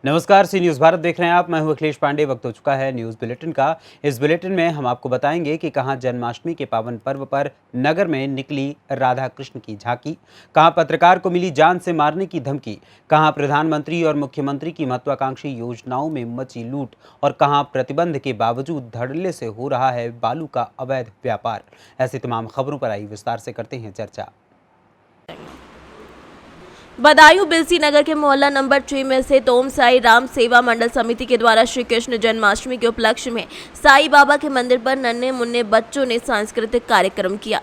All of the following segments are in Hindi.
नमस्कार, सी न्यूज़ भारत देख रहे हैं आप। मैं हूं अखिलेश पांडे। वक्त हो चुका है न्यूज़ बुलेटिन का। इस बुलेटिन में हम आपको बताएंगे कि कहां जन्माष्टमी के पावन पर्व पर नगर में निकली राधा कृष्ण की झांकी, कहां पत्रकार को मिली जान से मारने की धमकी, कहां प्रधानमंत्री और मुख्यमंत्री की महत्वाकांक्षी योजनाओं में मची लूट और कहां प्रतिबंध के बावजूद धड़ल्ले से हो रहा है बालू का अवैध व्यापार। ऐसी तमाम खबरों पर आई विस्तार से करते हैं चर्चा। बदायूं बिलसी नगर के मोहल्ला नंबर 6 में से ओम साई राम सेवा मंडल समिति के द्वारा श्री कृष्ण जन्माष्टमी के उपलक्ष्य में साई बाबा के मंदिर पर नन्हे मुन्ने बच्चों ने सांस्कृतिक कार्यक्रम किया।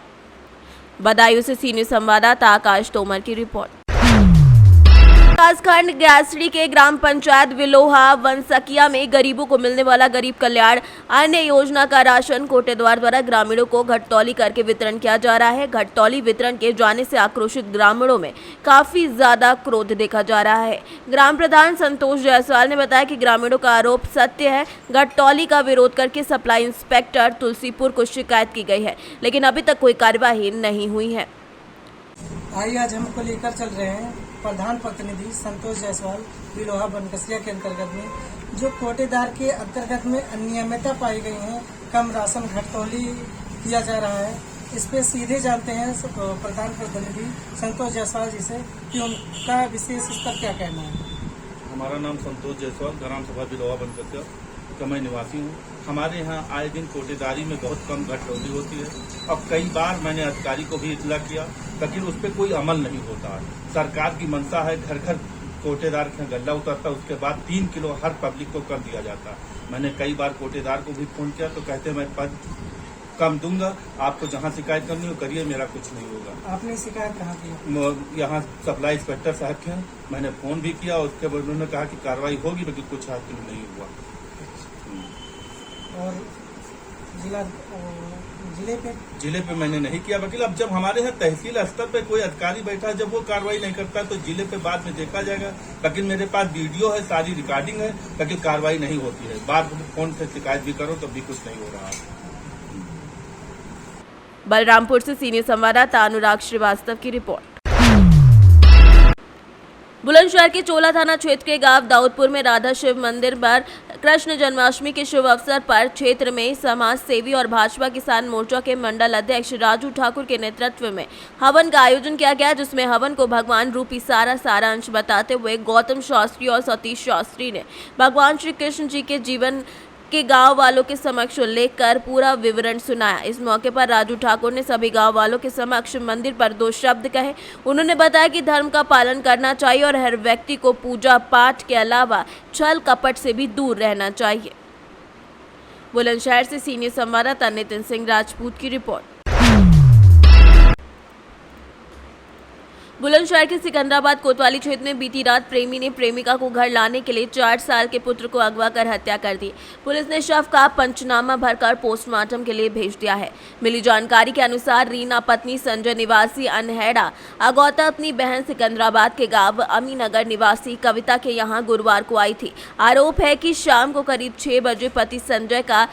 बदायूं से सी न्यूज़ संवाददाता आकाश तोमर की रिपोर्ट। विकासखंड ग्यासड़ी के ग्राम पंचायत विलोहा वनसकिया में गरीबों को मिलने वाला गरीब कल्याण अन्न योजना का राशन कोटेदार द्वारा ग्रामीणों को घटतौली करके वितरण किया जा रहा है। घटतौली वितरण के जाने से आक्रोशित ग्रामीणों में काफी ज्यादा क्रोध देखा जा रहा है। ग्राम प्रधान संतोष जायसवाल ने बताया कि ग्रामीणों का आरोप सत्य है। घटतौली का विरोध करके सप्लाई इंस्पेक्टर तुलसीपुर को शिकायत की गई है, लेकिन अभी तक कोई कार्यवाही नहीं हुई है। आइए आज हमको लेकर चल रहे हैं प्रधान प्रतिनिधि संतोष जायसवाल विलोहा बनकसिया के अंतर्गत में जो कोटेदार के अंतर्गत में अनियमितता पाई गई है, कम राशन घटतौली किया जा रहा है। इस पे सीधे जानते हैं प्रधान प्रतिनिधि संतोष जायसवाल जी से कि उनका विशेष इस पर क्या कहना है। हमारा नाम संतोष जायसवाल, ग्राम सभा विलोहा बनकसिया का मैं निवासी हूँ। हमारे यहाँ आए दिन कोटेदारी में बहुत कम घटतौली होती है और कई बार मैंने अधिकारी को भी इतला किया, लेकिन उस पर कोई अमल नहीं होता है। सरकार की मंशा है घर घर कोटेदार का गल्ला उतरता, उसके बाद 3 किलो हर पब्लिक को कर दिया जाता। मैंने कई बार कोटेदार को भी फोन किया तो कहते मैं पद कम दूंगा, आपको जहाँ शिकायत करनी हो करिए, मेरा कुछ नहीं होगा। आपने शिकायत कहाँ की? यहाँ सप्लाई इंस्पेक्टर साहब के मैंने फोन भी किया, उसके बाद उन्होंने कहा कि कार्रवाई होगी, लेकिन कुछ हासिल नहीं हुआ। और जिले पे मैंने नहीं किया वकील। अब जब हमारे यहाँ तहसील स्तर पे कोई अधिकारी बैठा है, जब वो कार्रवाई नहीं करता तो जिले पे बाद में देखा जाएगा। लेकिन मेरे पास वीडियो है, सारी रिकॉर्डिंग है, लेकिन कार्रवाई नहीं होती है। बाद में फोन से शिकायत भी करो तब भी कुछ नहीं हो रहा है। बलरामपुर से सीनियर संवाददाता अनुराग श्रीवास्तव की रिपोर्ट। बुलंदशहर के चोला थाना क्षेत्र के गांव दाऊदपुर में राधा शिव मंदिर पर कृष्ण जन्माष्टमी के शुभ अवसर पर क्षेत्र में समाज सेवी और भाजपा किसान मोर्चा के मंडल अध्यक्ष राजू ठाकुर के नेतृत्व में हवन का आयोजन किया गया, जिसमें हवन को भगवान रूपी सारा अंश बताते हुए गौतम शास्त्री और सतीश शास्त्री ने भगवान श्री कृष्ण जी के जीवन के गांव वालों के समक्ष उल्लेख कर पूरा विवरण सुनाया। इस मौके पर राजू ठाकुर ने सभी गांव वालों के समक्ष मंदिर पर 2 शब्द कहे। उन्होंने बताया कि धर्म का पालन करना चाहिए और हर व्यक्ति को पूजा पाठ के अलावा छल कपट से भी दूर रहना चाहिए। बुलंदशहर से सीनियर संवाददाता नितिन सिंह राजपूत की रिपोर्ट। बुलंदशहर के सिकंदराबाद कोतवाली क्षेत्र में बीती रात प्रेमी ने प्रेमिका को घर लाने के लिए 4 साल के पुत्र को अगवा कर हत्या कर दी। पुलिस ने शव का पंचनामा भरकर पोस्टमार्टम के लिए भेज दिया है। मिली जानकारी के अनुसार रीना पत्नी संजय निवासी अनहेड़ा अगौता अपनी बहन सिकंदराबाद के गांव अमीनगर निवासी कविता के यहां गुरुवार को आई थी। आरोप है कि शाम को करीब 6 बजे पति संजय का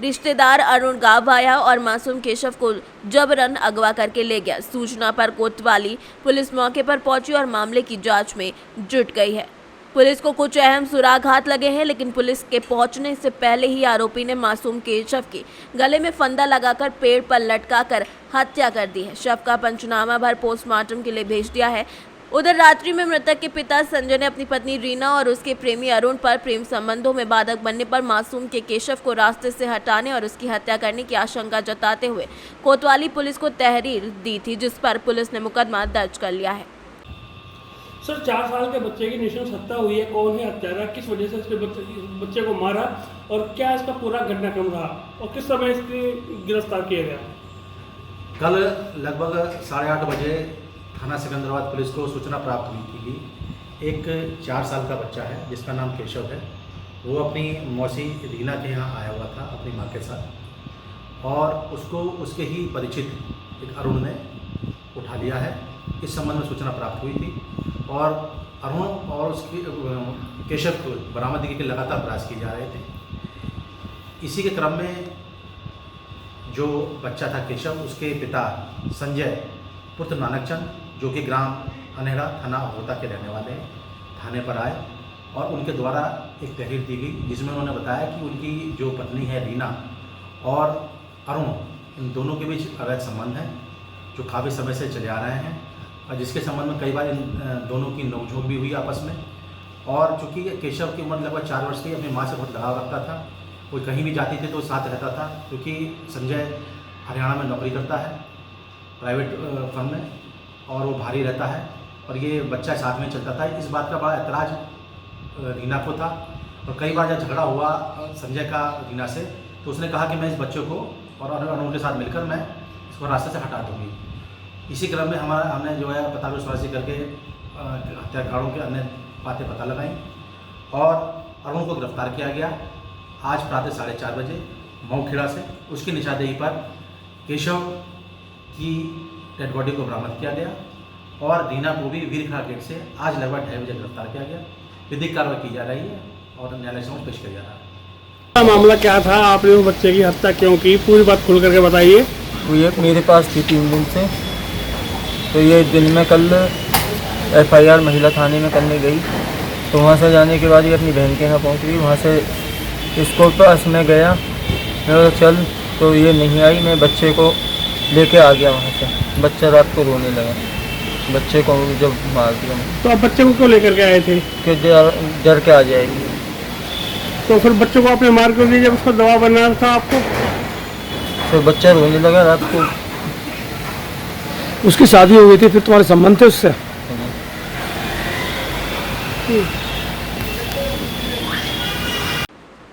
रिश्तेदार अरुण गांव आया और मासूम केशव को जबरन अगवा करके ले गया। सूचना पर कोतवाली पुलिस मौके पर पहुंची और मामले की जांच में जुट गई है। पुलिस को कुछ अहम सुराग हाथ लगे हैं, लेकिन पुलिस के पहुंचने से पहले ही आरोपी ने मासूम केशव के गले में फंदा लगाकर पेड़ पर लटकाकर हत्या कर दी है। शव का पंचनामा भर पोस्टमार्टम के लिए भेज दिया है। उधर रात्रि में मृतक के पिता संजय ने अपनी पत्नी रीना और उसके प्रेमी अरुण पर प्रेम संबंधों में बाधक बनने पर मासूम के केशव को रास्ते से हटाने और उसकी हत्या करने की आशंका जताते हुए कोतवाली पुलिस को तहरीर दी थी, जिस पर पुलिस ने मुकदमा दर्ज कर लिया है। सर, 4 साल के बच्चे की नृशंस हत्या हुई है। कौन है हत्यारा, किस वजह से इसके बच्चे को मारा और क्या इसका पूरा घटनाक्रम रहा और किस समय इसकी गिरफ्तार किया गया? कल लगभग 8:30 बजे थाना सिकंदराबाद पुलिस को सूचना प्राप्त हुई थी कि एक 4 साल का बच्चा है जिसका नाम केशव है। वो अपनी मौसी रीना के यहाँ आया हुआ था अपनी माँ के साथ, और उसको उसके ही परिचित एक अरुण ने उठा लिया है। इस संबंध में सूचना प्राप्त हुई थी और अरुण और उसके केशव को बरामदगी के लगातार प्रयास किए जा रहे थे। इसी के क्रम में जो बच्चा था केशव, उसके पिता संजय पुत्र नानकचंद, जो कि ग्राम अनहेड़ा थाना अहोता के रहने वाले हैं, थाने पर आए और उनके द्वारा एक तहरीर दी गई जिसमें उन्होंने बताया कि उनकी जो पत्नी है रीना और अरुण, इन दोनों के बीच अवैध संबंध है जो काफ़ी समय से चले आ रहे हैं और जिसके संबंध में कई बार इन दोनों की नोकझोंक भी हुई आपस में। और चूँकि केशव की उम्र लगभग 4 वर्ष की, अपनी माँ से बहुत लगाव रखता था, वो कहीं भी जाती थी तो साथ रहता था, क्योंकि संजय हरियाणा में नौकरी करता है प्राइवेट फर्म में और वो भारी रहता है और ये बच्चा साथ में चलता था। इस बात का बड़ा ऐतराज़ रीना को था और कई बार जब झगड़ा हुआ संजय का रीना से तो उसने कहा कि मैं इस बच्चे को और अरुण के साथ मिलकर मैं इसको रास्ते से हटा दूँगी। इसी क्रम में हमने जो है पता विश्वासी करके हत्याकांडों के अन्य बातें पता लगाई और अरुण को गिरफ्तार किया गया आज प्रातः 4:30 बजे मऊखेड़ा से। उसकी निशानदेही पर केशव की डेड बॉडी को बरामद किया गया और रीना को भी वीरखा गेट से आज लगभग 2:30 बजे गिरफ्तार किया गया। विधिक कार्रवाई की जा रही है और न्यायालय समक्ष पेश किया जा रहा है। मामला क्या था, आपने उस बच्चे की हत्या क्यों की, पूरी बात खुल करके बताइए। वो ये मेरे पास थी 3 दिन से, तो ये दिन में कल FIR महिला थाने में करने गई, तो वहाँ से जाने के बाद ये अपनी बहन के यहाँ पहुँच गई। वहाँ से इसको पास में गया, मैं चल, तो ये नहीं आई। मैं बच्चे को लेके आ गया वहाँ से। बच्चा रात को रोने लगा, बच्चे को जब मार दिया। तो आप बच्चे को क्यों लेकर के आए थे? कि डर के आ जाएगी। तो फिर बच्चे को आपने मार क्यों दिया जब उसका दवा बनना था आपको? तो बच्चा रोने लगा रात को। उसकी शादी हो गई थी, फिर तुम्हारे संबंध थे उससे?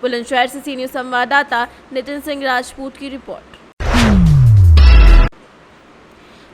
बुलंदशहर से सीनियर संवाददाता नितिन सिंह राजपूत की रिपोर्ट।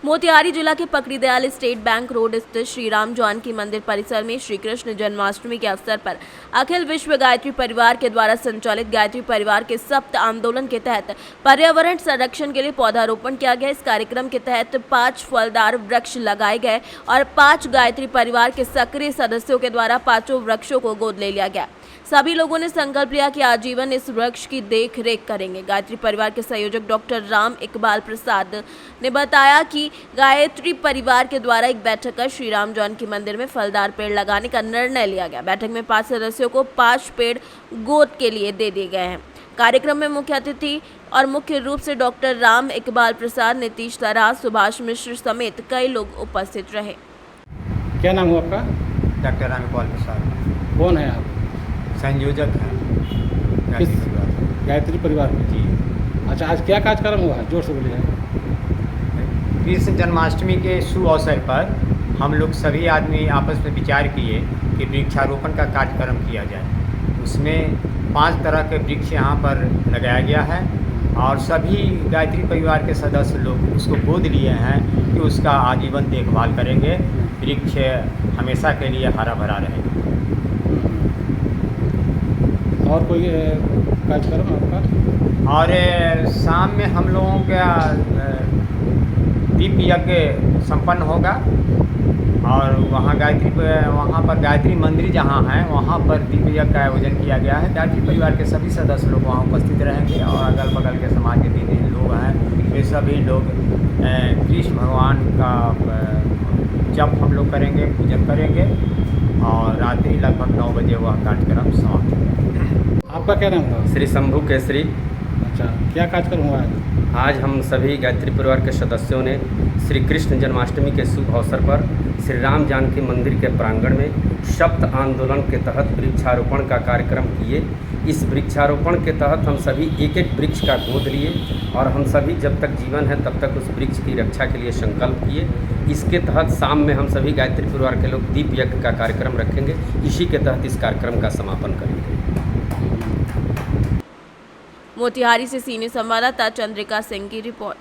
मोतिहारी जिला के पकड़ीदयाल स्टेट बैंक रोड स्थित श्री राम जानकी मंदिर परिसर में श्री कृष्ण जन्माष्टमी के अवसर पर अखिल विश्व गायत्री परिवार के द्वारा संचालित गायत्री परिवार के सप्त आंदोलन के तहत पर्यावरण संरक्षण के लिए पौधारोपण किया गया। इस कार्यक्रम के तहत 5 फलदार वृक्ष लगाए गए और 5 गायत्री परिवार के सक्रिय सदस्यों के द्वारा 5 वृक्षों को गोद ले लिया गया। सभी लोगों ने संकल्प लिया कि आजीवन इस वृक्ष की देख रेख करेंगे। गायत्री परिवार के संयोजक डॉक्टर राम इकबाल प्रसाद ने बताया कि गायत्री परिवार के द्वारा एक बैठक कर श्री राम जानकी मंदिर में फलदार पेड़ लगाने का निर्णय लिया गया। बैठक में 5 सदस्यों को 5 पेड़ गोद के लिए दे दिए गए हैं। कार्यक्रम में मुख्य अतिथि और मुख्य रूप से डॉक्टर राम इकबाल प्रसाद, नीतीश तरास, सुभाष मिश्र समेत कई लोग उपस्थित रहे। क्या नाम हुआ आपका? डॉक्टर राम इकबाल प्रसाद। कौन है आप? संयोजक हैं गायत्री परिवार। गायत्री परिवार में जी। अच्छा, आज क्या कार्यक्रम हुआ? जोर से बोलिए। कृष्ण जन्माष्टमी के शुभ अवसर पर हम लोग सभी आदमी आपस में विचार किए कि वृक्षारोपण का कार्यक्रम किया जाए। उसमें 5 तरह के वृक्ष यहाँ पर लगाया गया है और सभी गायत्री परिवार के सदस्य लोग उसको गोद लिए हैं कि उसका आजीवन देखभाल करेंगे। वृक्ष हमेशा के लिए हरा भरा रहेगा। और कोई कार्यक्रम आपका? और शाम में हम लोगों का दीप यज्ञ संपन्न होगा और वहाँ पर गायत्री मंदिर जहाँ है वहाँ पर दीप यज्ञ का आयोजन किया गया है। गायत्री परिवार के सभी सदस्य लोग वहाँ उपस्थित रहेंगे और अगल बगल के समाज के जितने लोग हैं वे सभी लोग कृष्ण भगवान का जप हम लोग करेंगे, पूजन करेंगे और रात्रि लगभग 9 बजे वह कार्यक्रम समाप्त होगा। आपका क्या नाम हुआ? श्री शंभू केसरी। अच्छा, क्या कार्यक्रम हुआ है? आज हम सभी गायत्री परिवार के सदस्यों ने श्री कृष्ण जन्माष्टमी के शुभ अवसर पर श्री राम जानकी मंदिर के प्रांगण में सप्त आंदोलन के तहत वृक्षारोपण का कार्यक्रम किए। इस वृक्षारोपण के तहत हम सभी एक वृक्ष का गोद लिए और हम सभी जब तक जीवन है तब तक उस वृक्ष की रक्षा के लिए संकल्प किए। इसके तहत शाम में हम सभी गायत्री परिवार के लोग दीप यज्ञ का कार्यक्रम रखेंगे। इसी के तहत इस कार्यक्रम का समापन करेंगे। मोतिहारी से सीनियर संवाददाता चंद्रिका सिंह की रिपोर्ट।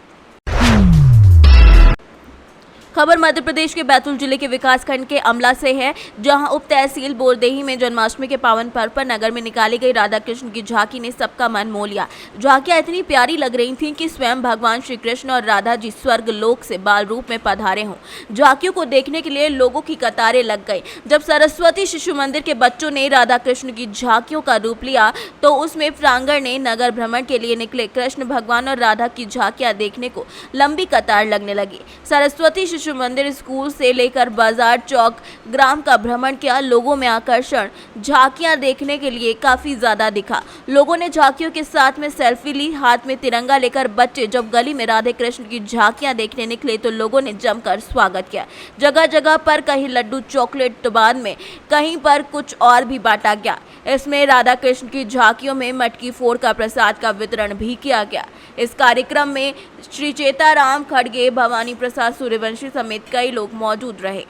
खबर मध्य प्रदेश के बैतूल जिले के विकासखंड के अमला से है, जहां उप तहसील बोरदेही में जन्माष्टमी के पावन पर्व पर नगर में निकाली गई राधा कृष्ण की झांकी ने सबका मन मोह लिया। झांकियां इतनी प्यारी लग रही थीं कि स्वयं भगवान श्री कृष्ण और राधा जी स्वर्ग लोक से बाल रूप में पधारे हों। झांकियों को देखने के लिए लोगों की कतारें लग गई। जब सरस्वती शिशु मंदिर के बच्चों ने राधा कृष्ण की झांकियों का रूप लिया तो उसमें प्रांगण ने नगर भ्रमण के लिए निकले कृष्ण भगवान और राधा की झांकियां देखने को लंबी कतार लगने लगी। सरस्वती शिशु मंदिर स्कूल से लेकर बाजार चौक ग्राम का भ्रमण किया। लोगों में आकर्षण झांकियां देखने के लिए काफी ज्यादा दिखा। लोगों ने झांकियों के साथ में सेल्फी ली। हाथ में तिरंगा लेकर बच्चे जब गली में राधे कृष्ण की झांकियां देखने निकले तो लोगों ने जमकर स्वागत किया। जगह जगह पर कहीं लड्डू चॉकलेट तो बाद में कहीं पर कुछ और भी बांटा गया। इसमें राधा कृष्ण की झांकियों में मटकी फोड़ का प्रसाद का वितरण भी किया गया। इस कार्यक्रम में श्री चेताराम खड़गे, भवानी प्रसाद सूर्यवंशी समेत कई लोग मौजूद रहे।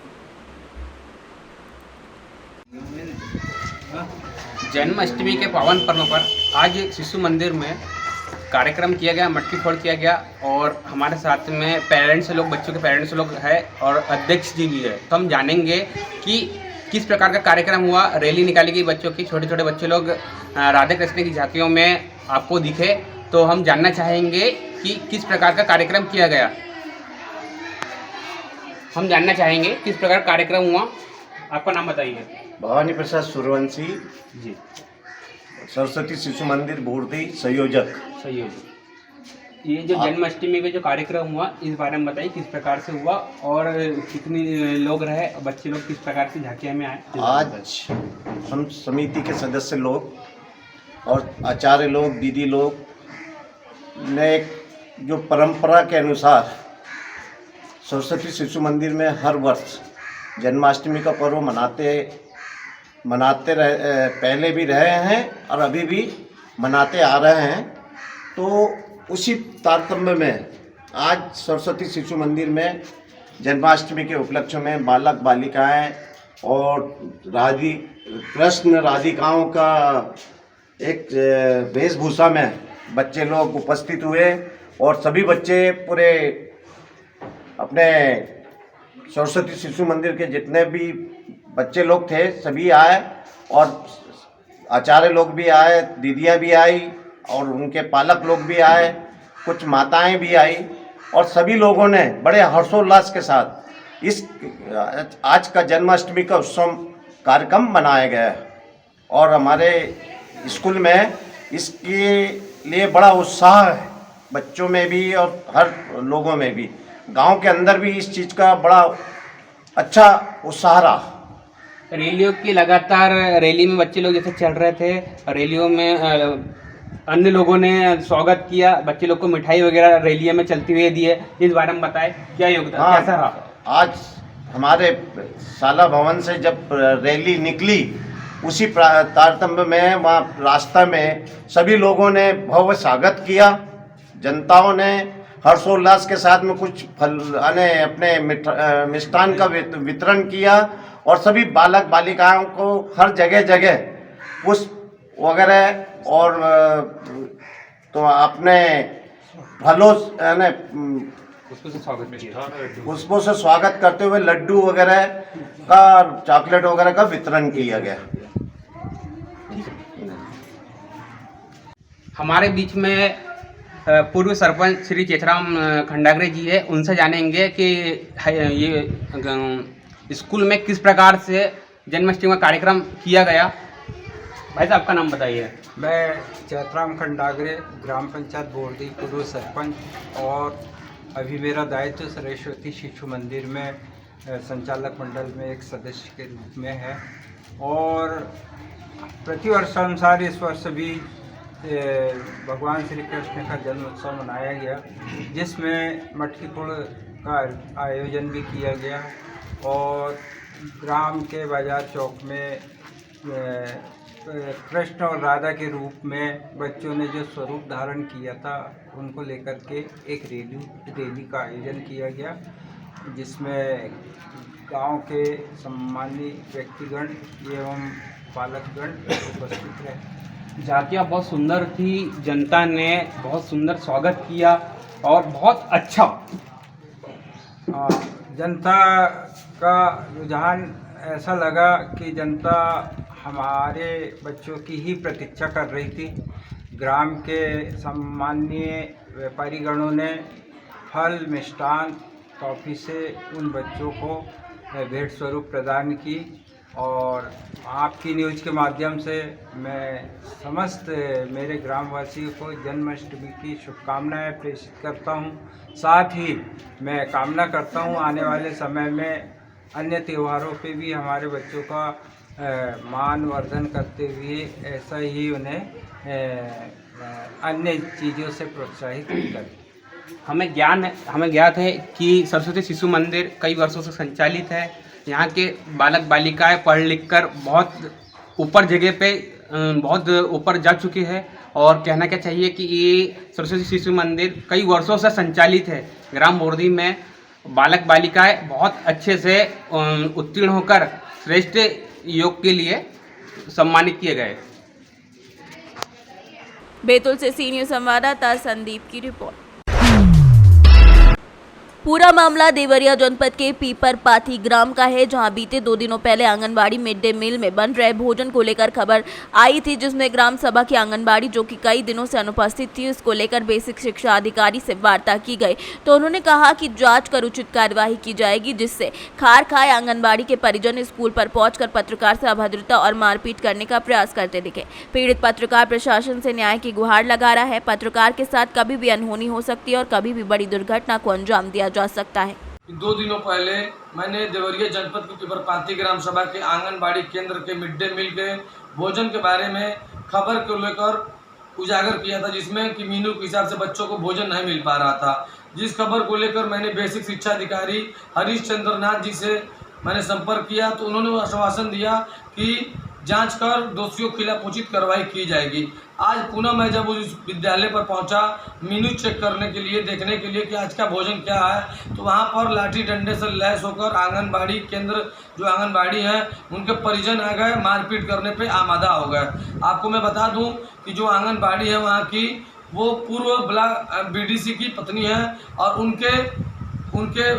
जन्माष्टमी के पावन पर्व पर आज शिशु मंदिर में कार्यक्रम किया गया, मटकी फोड़ किया गया और हमारे साथ में पेरेंट्स लोग, बच्चों के पेरेंट्स लोग हैं और अध्यक्ष जी भी है। तो हम जानेंगे कि किस प्रकार का कार्यक्रम हुआ। रैली निकाली गई बच्चों की, छोटे छोटे बच्चे लोग राधे कृष्ण की झांकियों में आपको दिखे, तो हम जानना चाहेंगे कि किस प्रकार का कार्यक्रम किया गया। हम जानना चाहेंगे किस प्रकार कार्यक्रम हुआ। आपका नाम बताइए। भवानी प्रसाद सूर्यवंशी जी, सरस्वती शिशु मंदिर बोर्डी संयोजक। ये जो जन्माष्टमी में जो कार्यक्रम हुआ इस बारे में बताइए, किस प्रकार से हुआ और कितने लोग रहे, बच्चे लोग किस प्रकार से झांकियाँ में आए। आज हम समिति के सदस्य लोग और आचार्य लोग, दीदी लोग ने जो परंपरा के अनुसार सरस्वती शिशु मंदिर में हर वर्ष जन्माष्टमी का पर्व मनाते रहे, पहले भी रहे हैं और अभी भी मनाते आ रहे हैं। तो उसी तारतम्य में आज सरस्वती शिशु मंदिर में जन्माष्टमी के उपलक्ष्य में बालक बालिकाएं और कृष्ण राधिकाओं का एक वेशभूषा में बच्चे लोग उपस्थित हुए और सभी बच्चे पूरे अपने सरस्वती शिशु मंदिर के जितने भी बच्चे लोग थे सभी आए और आचार्य लोग भी आए, दीदियाँ भी आई और उनके पालक लोग भी आए, कुछ माताएं भी आई और सभी लोगों ने बड़े हर्षोल्लास के साथ इस आज का जन्माष्टमी का उत्सव कार्यक्रम मनाया गया है। और हमारे स्कूल में इसके लिए बड़ा उत्साह है, बच्चों में भी और हर लोगों में भी, गांव के अंदर भी इस चीज़ का बड़ा अच्छा उत्साह रहा। रैलियों की लगातार रैली में बच्चे लोग जैसे चल रहे थे, रैलियों में अन्य लोगों ने स्वागत किया, बच्चे लोग को मिठाई वगैरह रैलियों में चलती हुई दी है। इस बारे में बताएं क्या योगदान, कैसा रहा। आज हमारे शाला भवन से जब रैली निकली उसी तारतम्य में वहाँ रास्ता में सभी लोगों ने भव्य स्वागत किया। जनताओं ने हर्षोल्लास के साथ में कुछ फल अपने मिष्ठान का वितरण किया और सभी बालक बालिकाओं को हर जगह जगह पुष्प वगैरह और तो अपने फलों पुष्पों से स्वागत करते हुए लड्डू वगैरह का, चॉकलेट वगैरह का वितरण किया गया। हमारे बीच में पूर्व सरपंच श्री चेतराम खंडागरे जी है, उनसे जानेंगे कि ये स्कूल में किस प्रकार से जन्माष्टमी का कार्यक्रम किया गया। भाई साहब आपका नाम बताइए। मैं चेतराम खंडागरे, ग्राम पंचायत बोर्डी पूर्व सरपंच और अभी मेरा दायित्व सरस्वती शिशु मंदिर में संचालक मंडल में एक सदस्य के रूप में है। और प्रतिवर्ष अनुसार इस वर्ष भी भगवान श्री कृष्ण का जन्म उत्सव मनाया गया, जिसमें मटकी फोड़ का आयोजन भी किया गया और ग्राम के बाजार चौक में कृष्ण और राधा के रूप में बच्चों ने जो स्वरूप धारण किया था उनको लेकर के एक रैली का आयोजन किया गया, जिसमें गांव के सम्मानित व्यक्तिगण एवं पालकगण उपस्थित रहे। झांकियाँ बहुत सुंदर थी, जनता ने बहुत सुंदर स्वागत किया और बहुत अच्छा। जनता का रुझान ऐसा लगा कि जनता हमारे बच्चों की ही प्रतीक्षा कर रही थी। ग्राम के सम्मानीय व्यापारी गणों ने फल, मिष्ठान, टॉफी से उन बच्चों को भेंट स्वरूप प्रदान की। और आपकी न्यूज़ के माध्यम से मैं समस्त मेरे ग्रामवासियों को जन्माष्टमी की शुभकामनाएं प्रेषित करता हूं। साथ ही मैं कामना करता हूं आने वाले समय में अन्य त्योहारों पे भी हमारे बच्चों का मान वर्धन करते हुए ऐसा ही उन्हें अन्य चीज़ों से प्रोत्साहित करें। हमें ज्ञात है कि सरस्वती शिशु मंदिर कई वर्षों से संचालित है। यहाँ के बालक बालिकाएं पढ़ लिख कर बहुत ऊपर जगह पे बहुत ऊपर जा चुकी है। और कहना क्या चाहिए कि ये सरस्वती शिशु मंदिर कई वर्षों से संचालित है। ग्राम बोर्दी में बालक बालिकाएं बहुत अच्छे से उत्तीर्ण होकर श्रेष्ठ योग के लिए सम्मानित किए गए। बैतूल से सीनियर संवाददाता संदीप की रिपोर्ट। पूरा मामला देवरिया जनपद के पीपरपाथी ग्राम का है, जहां बीते 2 दिनों पहले आंगनबाड़ी मिड डे मील में बन रहे भोजन को लेकर खबर आई थी, जिसमें ग्राम सभा की आंगनबाड़ी जो कि कई दिनों से अनुपस्थित थी, इसको लेकर बेसिक शिक्षा अधिकारी से वार्ता की गई। तो उन्होंने कहा कि जांच कर उचित कार्यवाही की जाएगी, जिससे खार खाए आंगनबाड़ी के परिजन स्कूल पर पहुंचकर पत्रकार से अभद्रता और मारपीट करने का प्रयास करते दिखे। पीड़ित पत्रकार प्रशासन से न्याय की गुहार लगा रहा है। पत्रकार के साथ कभी भी अनहोनी हो सकती है और कभी भी बड़ी दुर्घटना को अंजाम दिया जा सकता है। 2 दिनों पहले मैंने देवरिया जनपद के पीपरपाथी ग्राम सभा के आंगनबाड़ी केंद्र के मिड डे मील के भोजन के बारे में खबर को लेकर उजागर किया था, जिसमें कि मीनू के हिसाब से बच्चों को भोजन नहीं मिल पा रहा था। जिस खबर को लेकर मैंने बेसिक शिक्षा अधिकारी हरीश चंद्र नाथ जी से मैंने संपर्क किया, तो उन्होंने आश्वासन दिया कि जांच कर दोषियों के खिलाफ उचित कार्रवाई की जाएगी। आज पुनः मैं जब उस विद्यालय पर पहुंचा मीनू चेक करने के लिए, देखने के लिए कि आज का भोजन क्या है, तो वहां पर लाठी डंडे से लैस होकर आंगनबाड़ी केंद्र जो आंगनबाड़ी है उनके परिजन आ गए, मारपीट करने पे आमादा हो गए। आपको मैं बता दूं कि जो आंगनबाड़ी है वहाँ की वो पूर्व ब्लॉक बीडीसी की पत्नी है और उनके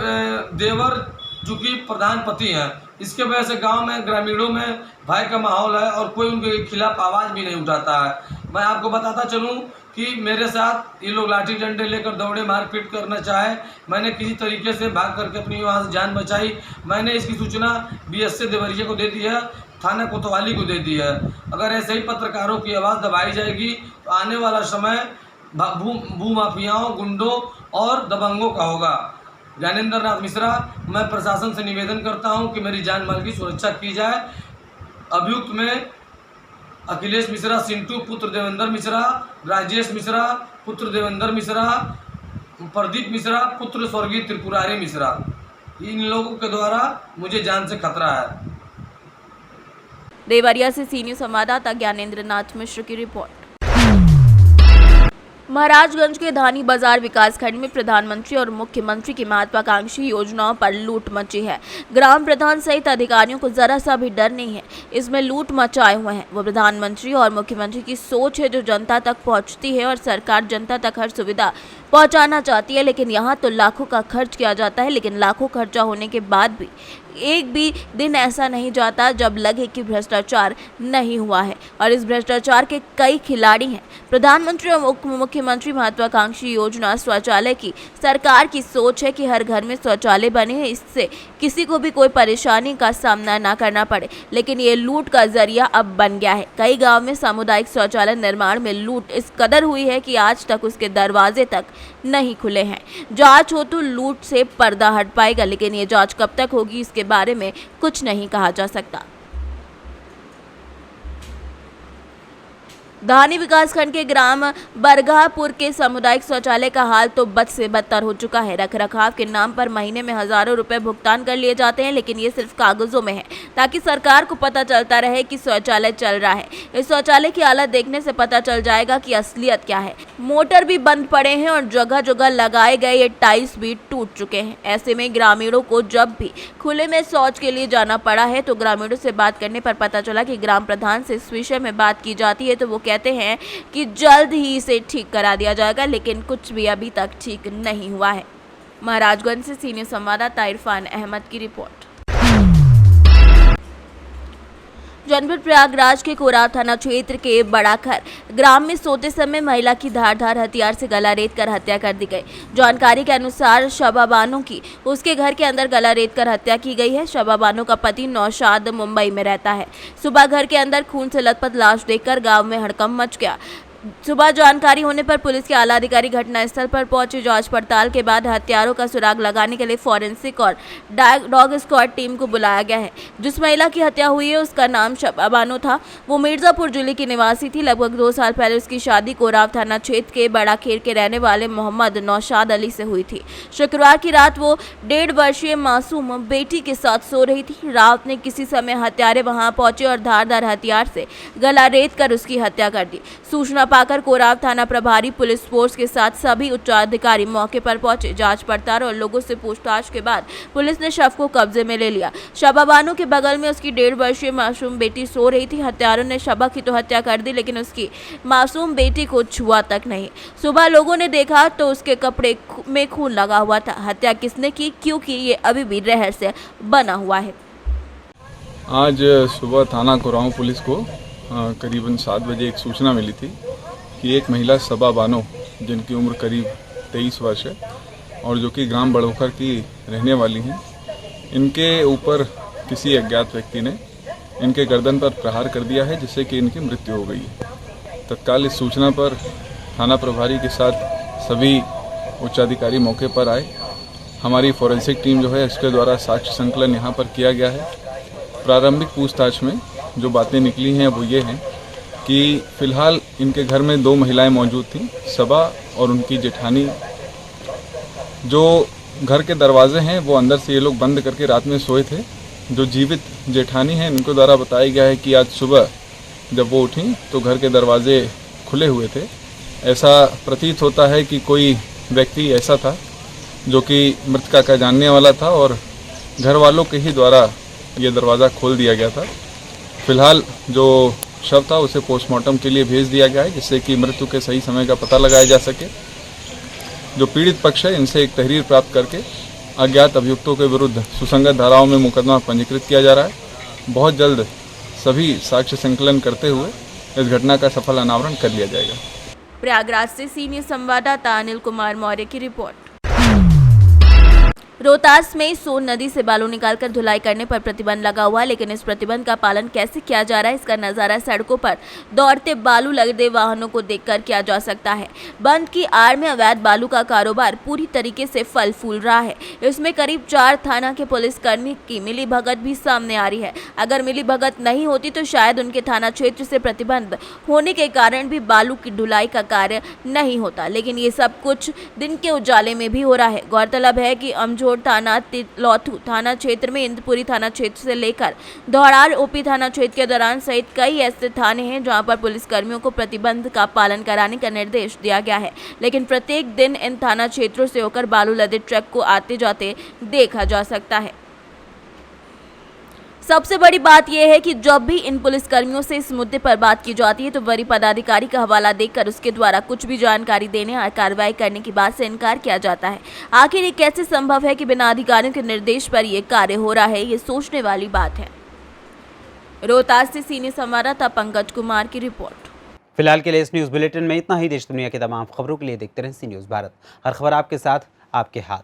देवर जो कि प्रधान पति हैं। इसके वजह से गांव में ग्रामीणों में भय का माहौल है और कोई उनके खिलाफ आवाज़ भी नहीं उठाता है। मैं आपको बताता चलूं कि मेरे साथ ये लोग लाठी डंडे लेकर दौड़े, मारपीट करना चाहे। मैंने किसी तरीके से भाग करके अपनी वहाँ से जान बचाई। मैंने इसकी सूचना BSC देवरिया को दे दी है, थाना कोतवाली को दे दी है। अगर ऐसे ही पत्रकारों की आवाज़ दबाई जाएगी तो आने वाला समय भूमाफियाओं, गुंडों और दबंगों का होगा। ज्ञानेंद्र नाथ मिश्रा, मैं प्रशासन से निवेदन करता हूं कि मेरी जान माल की सुरक्षा की जाए। अभियुक्त में अखिलेश मिश्रा सिंटू पुत्र देवेंद्र मिश्रा, राजेश मिश्रा पुत्र देवेंद्र मिश्रा, प्रदीप मिश्रा पुत्र स्वर्गीय त्रिपुरारी मिश्रा, इन लोगों के द्वारा मुझे जान से खतरा है। देवरिया से सीनियर संवाददाता ज्ञानेंद्र नाथ मिश्र की रिपोर्ट। महाराजगंज के धानी बाजार विकासखंड में प्रधानमंत्री और मुख्यमंत्री की महत्वाकांक्षी योजनाओं पर लूट मची है। ग्राम प्रधान सहित अधिकारियों को जरा सा भी डर नहीं है। इसमें लूट मचाए हुए हैं वो प्रधानमंत्री और मुख्यमंत्री की सोच है, जो जनता तक पहुंचती है और सरकार जनता तक हर सुविधा पहुंचाना चाहती है। लेकिन यहाँ तो लाखों का खर्च किया जाता है, लेकिन लाखों खर्चा होने के बाद भी एक भी दिन ऐसा नहीं जाता जब लगे कि भ्रष्टाचार नहीं हुआ है। और इस भ्रष्टाचार के कई खिलाड़ी हैं। प्रधानमंत्री और मुख्यमंत्री महत्वाकांक्षी योजना शौचालय की सरकार की सोच है कि हर घर में शौचालय बने, इससे किसी को भी कोई परेशानी का सामना ना करना पड़े। लेकिन ये लूट का जरिया अब बन गया है। कई गांव में सामुदायिक शौचालय निर्माण में लूट इस कदर हुई है कि आज तक उसके दरवाजे तक नहीं खुले हैं। जांच हो तो लूट से पर्दा हट पाएगा, लेकिन ये जांच कब तक होगी इसके बारे में कुछ नहीं कहा जा सकता। धानी विकासखंड के ग्राम बरगाहपुर के सामुदायिक शौचालय का हाल तो बद से बदतर हो चुका है। रखरखाव के नाम पर महीने में हजारों रुपए भुगतान कर लिए जाते हैं, लेकिन ये सिर्फ कागजों में है, ताकि सरकार को पता चलता रहे कि शौचालय चल रहा है। इस शौचालय की हालत देखने से पता चल जाएगा कि असलियत क्या है। मोटर भी बंद पड़े हैं और जगह जगह लगाए गए ये टाइल्स भी टूट चुके हैं। ऐसे में ग्रामीणों को जब भी खुले में शौच के लिए जाना पड़ा है, तो ग्रामीणों से बात करने पर पता चला कि ग्राम प्रधान से इस विषय में बात की जाती है तो वो कहते हैं कि जल्द ही इसे ठीक करा दिया जाएगा, लेकिन कुछ भी अभी तक ठीक नहीं हुआ है। महाराजगंज से सीनियर संवाददाता इरफान अहमद की रिपोर्ट। जनपद प्रयागराज के कोराव थाना क्षेत्र के बड़ाखर ग्राम में सोते समय महिला की धारदार हथियार से गला रेत कर हत्या कर दी गई। जानकारी के अनुसार शबा बानो की उसके घर के अंदर गला रेत कर हत्या की गई है। शबा बानो का पति नौशाद मुंबई में रहता है। सुबह घर के अंदर खून से लथपथ लाश देखकर गांव में हड़कंप मच गया। सुबह जानकारी होने पर पुलिस के आला अधिकारी घटनास्थल पर पहुंचे। जांच पड़ताल के बाद हत्यारों का सुराग लगाने के लिए फॉरेंसिक और डॉग स्क्वाड टीम को बुलाया गया है। जिस महिला की हत्या हुई है उसका नाम शबा बानो था। वो मिर्जापुर जिले की निवासी थी। लगभग 2 साल पहले उसकी शादी कोराव थाना क्षेत्र के बड़ा खेर के रहने वाले मोहम्मद नौशाद अली से हुई थी। शुक्रवार की रात वो 1.5 वर्षीय मासूम बेटी के साथ सो रही थी। रात में किसी समय हत्यारे वहां पहुंचे और धारदार हथियार से गला रेत कर उसकी हत्या कर दी। सूचना पाकर कोराव थाना प्रभारी पुलिस फोर्स के साथ सभी उच्चाधिकारी मौके पर पहुंचे। जांच पड़ताल और लोगों से पूछताछ के बाद पुलिस ने शव को कब्जे में ले लिया। शबा बानो के बगल में उसकी 1.5 वर्षीय मासूम बेटी सो रही थी। हत्यारों ने शबा की तो हत्या कर दी, लेकिन उसकी मासूम बेटी को छुआ तक नहीं। सुबह लोगों ने देखा तो उसके कपड़े में खून लगा हुआ था। हत्या किसने की, क्योंकि ये अभी भी रहस्य बना हुआ है। आज सुबह थाना कोराव पुलिस को करीबन 7 बजे एक सूचना मिली थी कि एक महिला शबा बानो, जिनकी उम्र करीब 23 वर्ष है और जो कि ग्राम बड़ोखर की रहने वाली हैं, इनके ऊपर किसी अज्ञात व्यक्ति ने इनके गर्दन पर प्रहार कर दिया है, जिससे कि इनकी मृत्यु हो गई है। तत्काल इस सूचना पर थाना प्रभारी के साथ सभी उच्चाधिकारी मौके पर आए। हमारी फॉरेंसिक टीम जो है इसके द्वारा साक्ष्य संकलन यहाँ पर किया गया है। प्रारंभिक पूछताछ में जो बातें निकली हैं वो ये हैं कि फिलहाल इनके घर में 2 महिलाएं मौजूद थीं, शबा और उनकी जेठानी। जो घर के दरवाजे हैं वो अंदर से ये लोग बंद करके रात में सोए थे। जो जीवित जेठानी हैं इनको द्वारा बताया गया है कि आज सुबह जब वो उठी तो घर के दरवाजे खुले हुए थे। ऐसा प्रतीत होता है कि कोई व्यक्ति ऐसा था जो कि मृतका का जानने वाला था और घर वालों के ही द्वारा ये दरवाज़ा खोल दिया गया था। फिलहाल जो शव था उसे पोस्टमार्टम के लिए भेज दिया गया है, जिससे कि मृत्यु के सही समय का पता लगाया जा सके। जो पीड़ित पक्ष है इनसे एक तहरीर प्राप्त करके अज्ञात अभियुक्तों के विरुद्ध सुसंगत धाराओं में मुकदमा पंजीकृत किया जा रहा है। बहुत जल्द सभी साक्ष्य संकलन करते हुए इस घटना का सफल अनावरण कर लिया जाएगा। प्रयागराज से सीनियर संवाददाता अनिल कुमार मौर्य की रिपोर्ट। रोहतास में सोन नदी से बालू निकालकर धुलाई करने पर प्रतिबंध लगा हुआ है, लेकिन इस प्रतिबंध का पालन कैसे किया जा रहा है इसका नजारा सड़कों पर दौड़ते बालू लदे वाहनों को देखकर किया जा सकता है। बंद की आड़ में अवैध बालू का कारोबार पूरी तरीके से फल फूल रहा है। इसमें करीब 4 थाना के पुलिसकर्मी की मिलीभगत भी सामने आ रही है। अगर मिलीभगत नहीं होती तो शायद उनके थाना क्षेत्र से प्रतिबंध होने के कारण भी बालू की ढुलाई का कार्य नहीं होता, लेकिन ये सब कुछ दिन के उजाले में भी हो रहा है। गौरतलब है कि अमझोड़ थाना, तिलौथू थाना क्षेत्र में, इंद्रपुरी थाना क्षेत्र से लेकर धौड़ार ओपी थाना क्षेत्र के दौरान सहित कई ऐसे थाने हैं जहां पर पुलिसकर्मियों को प्रतिबंध का पालन कराने का निर्देश दिया गया है, लेकिन प्रत्येक दिन इन थाना क्षेत्रों से होकर बालू लदे ट्रक को आते जाते देखा जा सकता है। सबसे बड़ी बात यह है कि जब भी इन पुलिसकर्मियों से इस मुद्दे पर बात की जाती है तो वरीय पदाधिकारी का हवाला देकर उसके द्वारा कुछ भी जानकारी देने और कार्रवाई करने की बात से इनकार किया जाता है। आखिर ये कैसे संभव है कि बिना अधिकारियों के निर्देश पर यह कार्य हो रहा है, ये सोचने वाली बात है। रोहतास से सीनियर संवाददाता पंकज कुमार की रिपोर्ट। फिलहाल के लिए इस न्यूज़ बुलेटिन में इतना ही। देश दुनिया की तमाम खबरों के लिए देखते रहें सी न्यूज़ भारत। हर खबर आपके साथ, आपके हाथ।